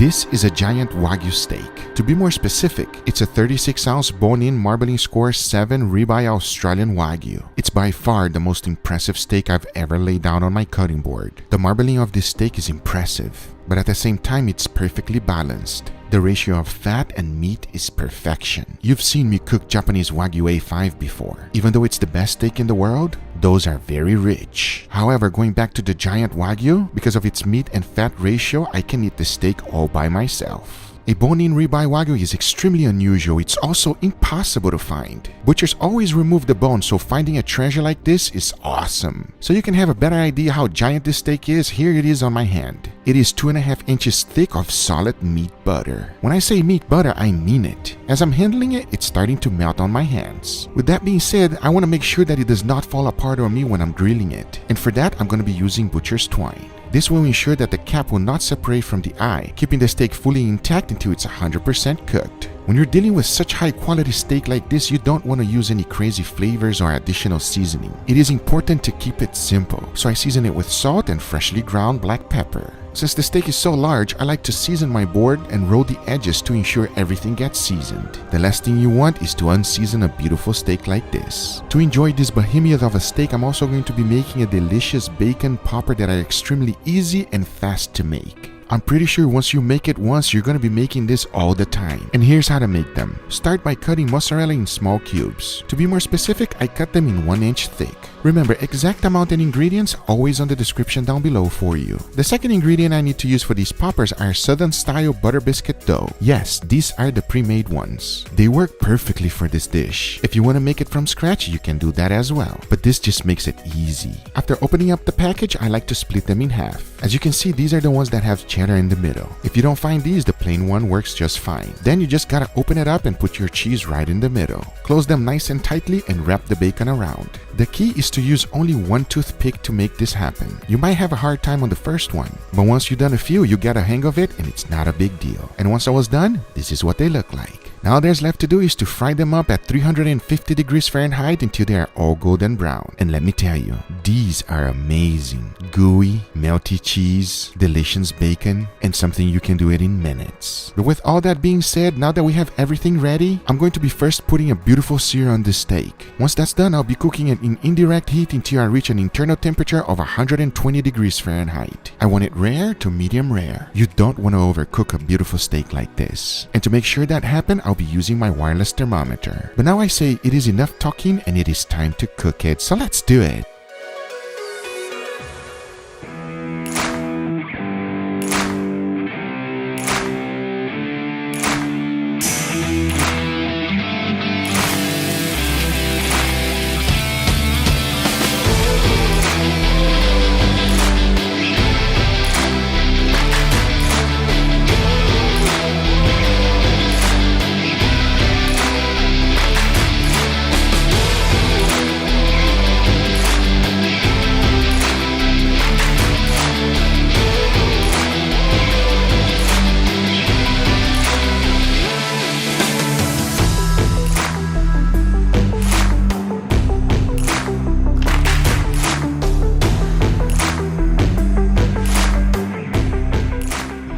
This is a giant Wagyu steak. To be more specific, it's a 36-ounce bone-in marbling score 7 ribeye Australian Wagyu. It's by far the most impressive steak I've ever laid down on my cutting board. The marbling of this steak is impressive, but at the same time it's perfectly balanced. The ratio of fat and meat is perfection. You've seen me cook Japanese Wagyu A5 before. Even though it's the best steak in the world, those are very rich. However, going back to the giant Wagyu, because of its meat and fat ratio, I can eat the steak all by myself. A bone-in ribeye Wagyu is extremely unusual. It's also impossible to find. Butchers always remove the bone, so finding a treasure like this is awesome. So you can have a better idea how giant this steak is, here it is on my hand. It is 2.5 inches thick of solid meat butter. When I say meat butter, I mean it. As I'm handling it, it's starting to melt on my hands. With that being said, I want to make sure that it does not fall apart on me when I'm grilling it. And for that, I'm going to be using butcher's twine. This will ensure that the cap will not separate from the eye, keeping the steak fully intact until it's 100% cooked. When you're dealing with such high quality steak like this, you don't want to use any crazy flavors or additional seasoning. It is important to keep it simple, so I season it with salt and freshly ground black pepper. Since the steak is so large, I like to season my board and roll the edges to ensure everything gets seasoned. The last thing you want is to unseason a beautiful steak like this. To enjoy this behemoth of a steak, I'm also going to be making a delicious bacon popper that are extremely easy and fast to make. I'm pretty sure once you make it once, you're going to be making this all the time. And here's how to make them. Start by cutting mozzarella in small cubes. To be more specific, I cut them in 1 inch thick. Remember, exact amount and ingredients always on the description down below for you. The second ingredient I need to use for these poppers are Southern style butter biscuit dough. Yes, these are the pre-made ones. They work perfectly for this dish. If you want to make it from scratch, you can do that as well. But this just makes it easy. After opening up the package, I like to split them in half. As you can see, these are the ones that have cheddar in the middle. If you don't find these, the plain one works just fine. Then you just gotta open it up and put your cheese right in the middle. Close them nice and tightly and wrap the bacon around. The key is to use only one toothpick to make this happen. You might have a hard time on the first one, but once you've done a few, you get a hang of it and it's not a big deal. And once I was done, this is what they look like. Now all there's left to do is to fry them up at 350 degrees Fahrenheit until they are all golden brown. And let me tell you, these are amazing. Gooey, melty cheese, delicious bacon, and something you can do it in minutes. But with all that being said, now that we have everything ready, I'm going to be first putting a beautiful sear on the steak. Once that's done, I'll be cooking it in indirect heat until I reach an internal temperature of 120 degrees Fahrenheit. I want it rare to medium rare. You don't want to overcook a beautiful steak like this. And to make sure that happens, I'll be using my wireless thermometer. But now I say it is enough talking and it is time to cook it, so let's do it.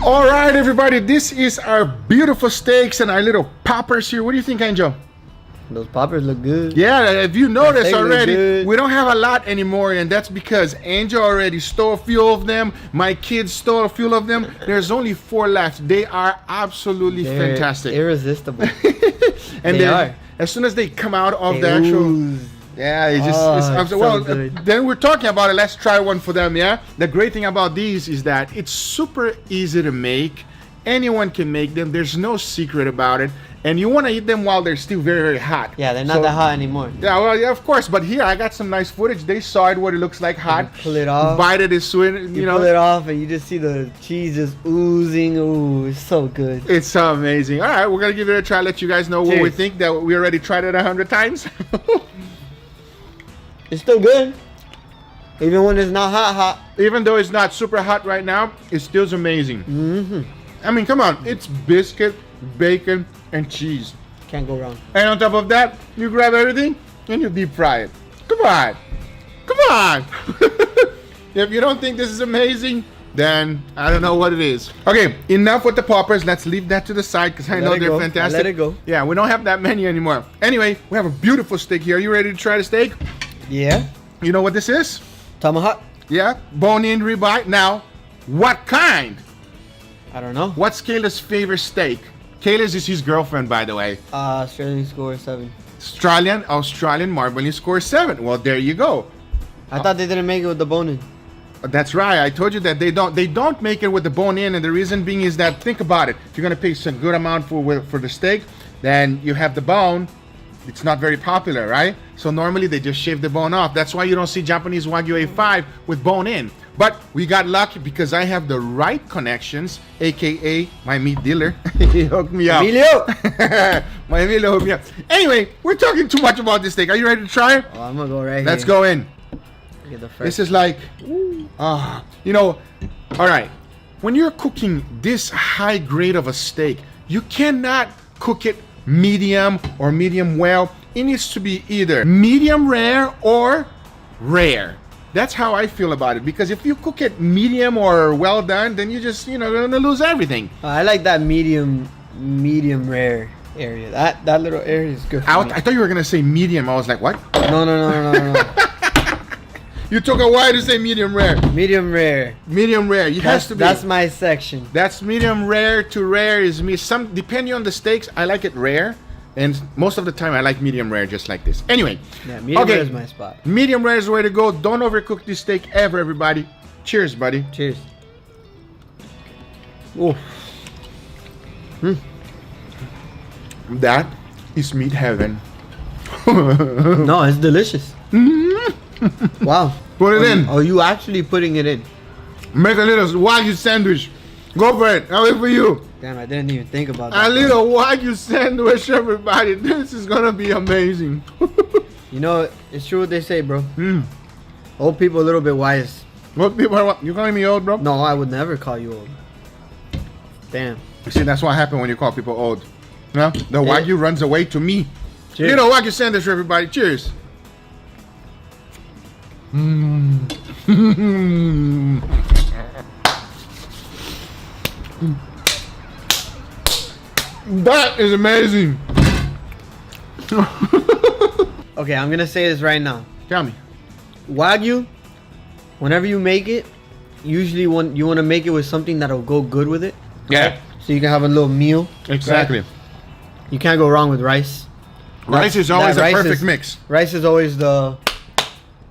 All right, everybody, this is our beautiful steaks and our little poppers here. What do you think, Angel? Those poppers look good. Yeah, if you notice already, we don't have a lot anymore, and that's because Angel already stole a few of them. My kids stole a few of them. There's only 4 left. They are absolutely fantastic. Irresistible. And they are. As soon as they come out of the actual... ooze. Yeah, it's just well, then we're talking about it. Let's try one for them. Yeah, the great thing about these is that it's super easy to make. Anyone can make them. There's no secret about it, and you want to eat them while they're still very, very hot. Yeah, they're not that hot anymore. Yeah, well, yeah, of course. But here I got some nice footage. They saw it, what it looks like hot. You pull it off. Bite it, it's sweet. You know, pull it off, and you just see the cheese just oozing. Ooh, it's so good. It's so amazing. All right, we're gonna give it a try. Let you guys know what we think. That we already tried it 100 times. It's still good. Even when it's not hot. Even though it's not super hot right now, it still is amazing. I mean, come on. It's biscuit, bacon, and cheese. Can't go wrong. And on top of that, you grab everything and you deep fry it. Come on. Come on. If you don't think this is amazing, then I don't know what it is. Okay, enough with the poppers. Let's leave that to the side because I know they're fantastic. Let it go. Yeah, we don't have that many anymore. Anyway, we have a beautiful steak here. Are you ready to try the steak? Yeah. You know what this is? Tomahawk. Yeah, bone-in ribeye. Now, what kind? I don't know. What's Kayla's favorite steak? Kayla's is his girlfriend, by the way. Australian score 7. Australian marbling score 7. Well, there you go. I thought they didn't make it with the bone in. That's right. I told you that they don't make it with the bone in, and the reason being is that, think about it. If you're gonna pay some good amount for the steak, then you have the bone. It's not very popular, right? So normally they just shave the bone off. That's why you don't see Japanese Wagyu A5 with bone in. But we got lucky because I have the right connections, aka my meat dealer. He hooked me up. Emilio! My Emilio hooked me up. Anyway, we're talking too much about this steak. Are you ready to try it? Oh, I'm gonna go right Let's here. go in. Get the first. This is like, you know, all right. When you're cooking this high grade of a steak, you cannot cook it medium or medium well. It needs to be either medium rare or rare. That's how I feel about it, because if you cook it medium or well done, then you just, gonna lose everything. I like that medium rare area. That little area is good for me. I thought you were gonna say medium. I was like, what? No. You took a while to say medium rare. Medium rare. Medium rare. It has to be. That's my section. That's medium rare to rare is me. Depending on the steaks, I like it rare, and most of the time I like medium rare, just like this. Anyway, Yeah, medium rare is my spot. medium rare is the way to go. Don't overcook this steak ever, everybody. Cheers, buddy. Cheers. Oh, That is meat heaven. no, it's delicious. Wow. Put it in. Oh, you actually putting it in? Make a little Wagyu sandwich. Go for it. I'll wait for you. Damn, I didn't even think about that. A little Wagyu sandwich, everybody. This is gonna be amazing. You know, it's true what they say, bro. Old people a little bit wise. What people are? You calling me old, bro? No, I would never call you old. Damn. You see, that's what happened when you call people old. No, the Wagyu runs away to me. Cheers. You know, Wagyu sandwich, everybody. Cheers. That is amazing. Okay, I'm gonna say this right now. Tell me. Wagyu, whenever you make it, usually you want to make it with something that'll go good with it. Yeah. So you can have a little meal. Exactly. Right? You can't go wrong with rice. Rice is always a rice perfect is- mix. Rice is always the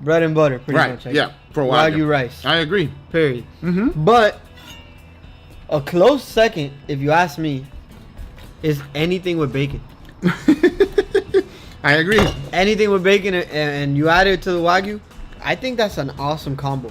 bread and butter, pretty Right. much. Yeah. For Wagyu. Wagyu rice. I agree. Period. Mm-hmm. But a close second, if you ask me, is anything with bacon. I agree. Anything with bacon and you add it to the Wagyu, I think that's an awesome combo.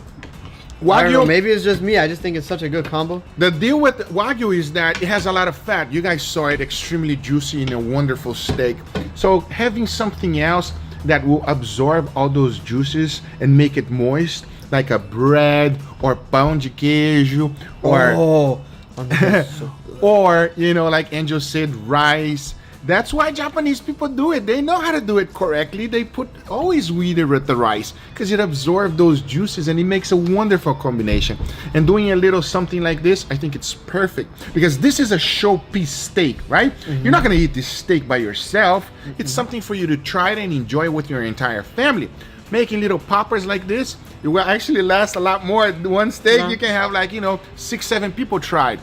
I don't know, Wagyu. maybe it's just me. I just think it's such a good combo. The deal with Wagyu is that it has a lot of fat. You guys saw it, extremely juicy in a wonderful steak. So having something else that will absorb all those juices and make it moist, like a bread or pão de queijo, or that's so good. or like Angel said, rice. That's why Japanese people do it. They know how to do it correctly. They put always wheat with the rice because it absorbs those juices and it makes a wonderful combination. And doing a little something like this, I think it's perfect because this is a showpiece steak, right? You're not going to eat this steak by yourself. It's something for you to try it and enjoy with your entire family. Making little poppers like this, it will actually last a lot more. One steak, you can have 6-7 people tried.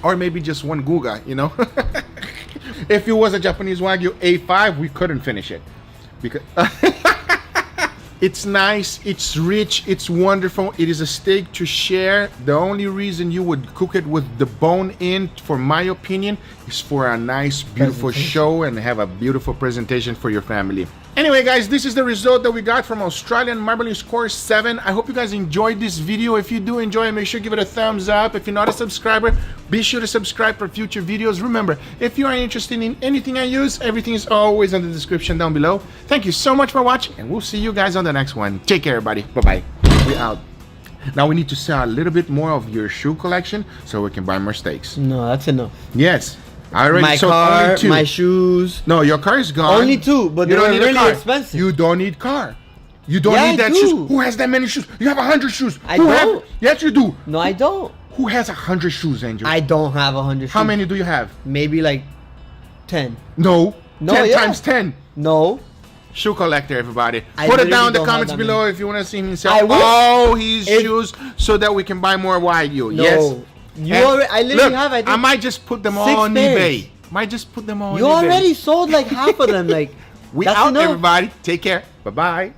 Or maybe just one Guga, If it was a Japanese Wagyu A5, we couldn't finish it. Because it's nice, it's rich, it's wonderful. It is a steak to share. The only reason you would cook it with the bone in, for my opinion, is for a nice, beautiful show and have a beautiful presentation for your family. Anyway, guys, this is the result that we got from Australian Marbling Score 7. I hope you guys enjoyed this video. If you do enjoy it, make sure you give it a thumbs up. If you're not a subscriber, be sure to subscribe for future videos. Remember, if you are interested in anything I use, everything is always in the description down below. Thank you so much for watching, and we'll see you guys on the next one. Take care, everybody. Bye-bye. We out. Now we need to sell a little bit more of your shoe collection so we can buy more steaks. No, that's enough. Yes. I already My sold car, only 2. my shoes. No, your car is gone. Only 2, but You they're don't need a really car. expensive. You don't need car. You don't Yeah, need I that do. shoes. Who has that many shoes? You have 100 shoes. I Who don't. Yes, you do. No, I don't. Who has 100 shoes, Angel? I don't have 100 shoes. How many do you have? Maybe like 10. No. No, 10 yeah. times 10. No. Shoe collector, everybody. I Put it literally down in the don't have comments that below many. if you want to see him I sell will. all his If- shoes so that we can buy more Wagyu. No. Yes. You And already, I literally look, have, I think. I might just put them all 6 on pairs. eBay. Might just put them all You on eBay. already sold like half of them. Like, We that's out, enough. everybody. Take care. Bye-bye.